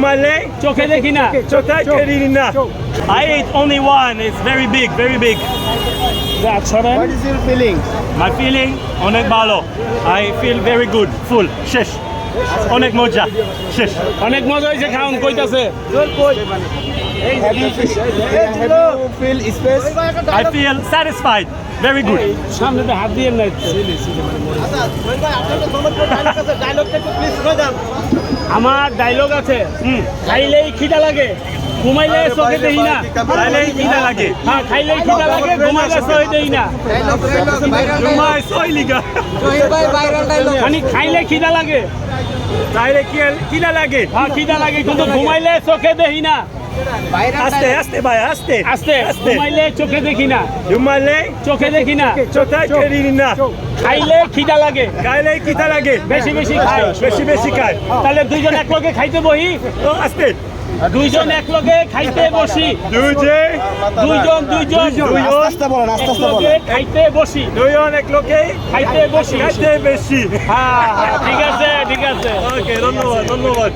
Jumale, চোখে দেখি না Chota Kerina. I ate only one. It's very big, very big. ছড়েন What is your feeling? My feeling, onek balo. I feel very good, full. Shish. Onek moja. Shish. অনেক মজা হয়েছে খাওন কইতাছে Have you feel space? I feel satisfied. Very good. সামনে তো হাত দিয়ে নাই আমার ডায়লগ আছে খাইলেই খিদা লাগে ঘুমাইলে চোখে দেখি না Dale, ina lagi. হ্যাঁ খাইলেই খিদা লাগে ঘুমাইলে চোখে দেখি না Jumai soy liga. মানে খাইলে খিদা লাগে Dale, kila lagi. হ্যাঁ খিদা লাগে কিন্তু ঘুমাইলে চোখে দেখি না Aste, bhai, aste. আস্তে ঘুমাইলে চোখে দেখি না Jumale, চোখে দেখি না Chota Kerina. খাইলে খিদা লাগে Dale, kita lagi. বেশি বেশি খাই Beshi kai. তাহলে দুইজন এক লগে খাইতে বহি Oh, aste. দুইজন এক লগে খাইতে বসি Duje. দুইজন আস্তে বলেন, আস্তে এক লগে খাইতে বসি Duyon ekloke. খাইতে বসি Kate beshi. হ্যাঁ হ্যাঁ, ঠিক আছে Okay, ধন্যবাদ.